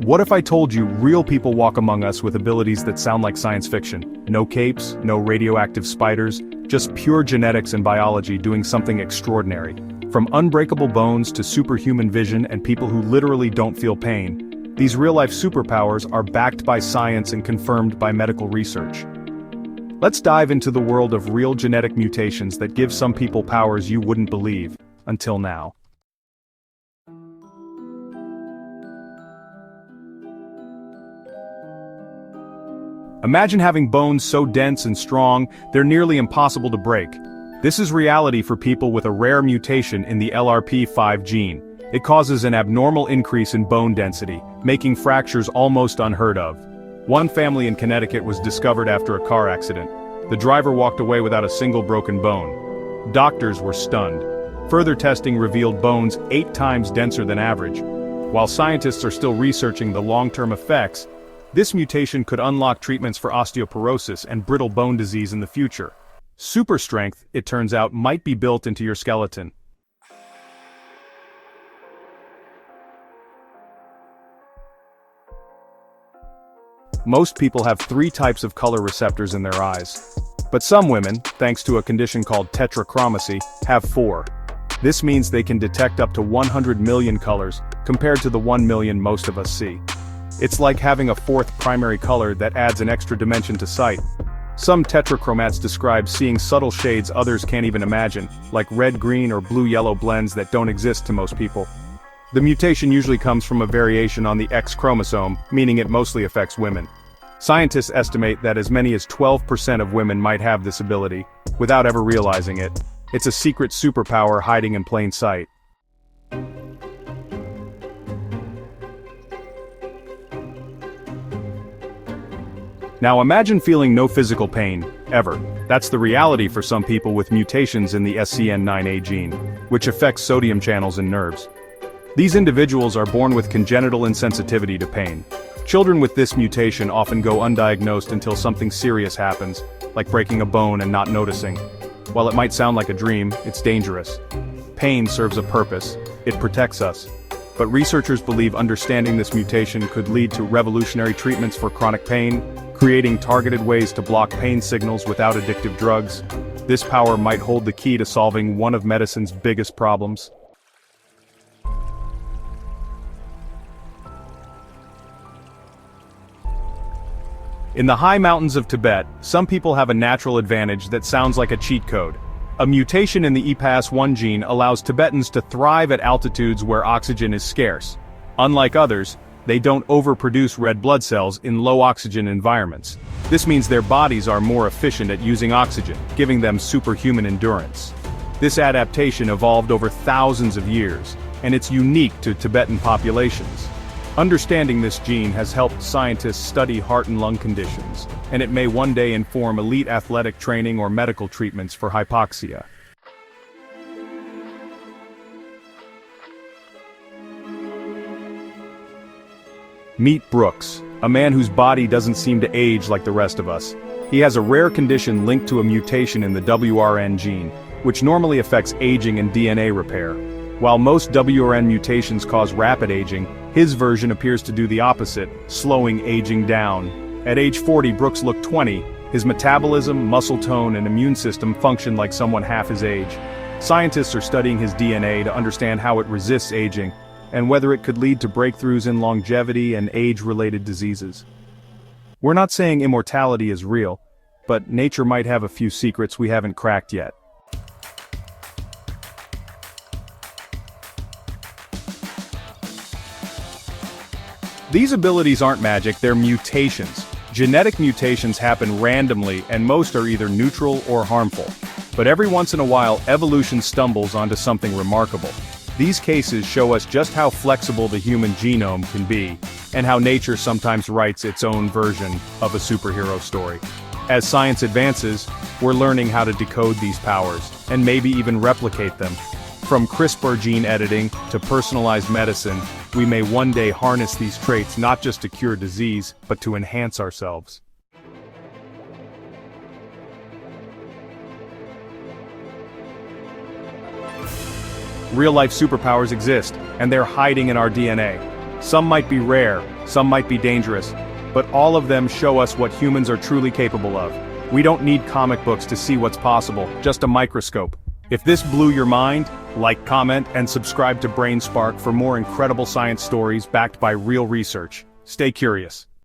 What if I told you real people walk among us with abilities that sound like science fiction? No capes, no radioactive spiders, just pure genetics and biology doing something extraordinary. From unbreakable bones to superhuman vision and people who literally don't feel pain, these real-life superpowers are backed by science and confirmed by medical research. Let's dive into the world of real genetic mutations that give some people powers you wouldn't believe, until now. Imagine having bones so dense and strong, they're nearly impossible to break. This is reality for people with a rare mutation in the LRP5 gene. It causes an abnormal increase in bone density, making fractures almost unheard of. One family in Connecticut was discovered after a car accident. The driver walked away without a single broken bone. Doctors were stunned. Further testing revealed bones 8 times denser than average. While scientists are still researching the long-term effects, this mutation could unlock treatments for osteoporosis and brittle bone disease in the future. Super strength, it turns out, might be built into your skeleton. Most people have 3 types of color receptors in their eyes. But some women, thanks to a condition called tetrachromacy, have 4. This means they can detect up to 100 million colors, compared to the 1 million most of us see. It's like having a 4th primary color that adds an extra dimension to sight. Some tetrachromats describe seeing subtle shades others can't even imagine, like red-green or blue-yellow blends that don't exist to most people. The mutation usually comes from a variation on the X chromosome, meaning it mostly affects women. Scientists estimate that as many as 12% of women might have this ability, without ever realizing it. It's a secret superpower hiding in plain sight. Now imagine feeling no physical pain, ever. That's the reality for some people with mutations in the SCN9A gene, which affects sodium channels in nerves. These individuals are born with congenital insensitivity to pain. Children with this mutation often go undiagnosed until something serious happens, like breaking a bone and not noticing. While it might sound like a dream, it's dangerous. Pain serves a purpose. It protects us. But researchers believe understanding this mutation could lead to revolutionary treatments for chronic pain, creating targeted ways to block pain signals without addictive drugs. This power might hold the key to solving one of medicine's biggest problems. In the high mountains of Tibet, some people have a natural advantage that sounds like a cheat code. A mutation in the EPAS1 gene allows Tibetans to thrive at altitudes where oxygen is scarce. Unlike others, they don't overproduce red blood cells in low-oxygen environments. This means their bodies are more efficient at using oxygen, giving them superhuman endurance. This adaptation evolved over thousands of years, and it's unique to Tibetan populations. Understanding this gene has helped scientists study heart and lung conditions, and it may one day inform elite athletic training or medical treatments for hypoxia. Meet Brooks, a man whose body doesn't seem to age like the rest of us. He has a rare condition linked to a mutation in the WRN gene, which normally affects aging and DNA repair. While most WRN mutations cause rapid aging, his version appears to do the opposite, slowing aging down. At age 40, Brooks looked 20. His metabolism, muscle tone, and immune system function like someone half his age. Scientists are studying his DNA to understand how it resists aging, and whether it could lead to breakthroughs in longevity and age-related diseases. We're not saying immortality is real, but nature might have a few secrets we haven't cracked yet. These abilities aren't magic, they're mutations. Genetic mutations happen randomly, and most are either neutral or harmful. But every once in a while, evolution stumbles onto something remarkable. These cases show us just how flexible the human genome can be, and how nature sometimes writes its own version of a superhero story. As science advances, we're learning how to decode these powers, and maybe even replicate them. From CRISPR gene editing to personalized medicine, we may one day harness these traits not just to cure disease, but to enhance ourselves. Real-life superpowers exist, and they're hiding in our DNA. Some might be rare, some might be dangerous, but all of them show us what humans are truly capable of. We don't need comic books to see what's possible, just a microscope. If this blew your mind, like, comment, and subscribe to BrainSpark for more incredible science stories backed by real research. Stay curious.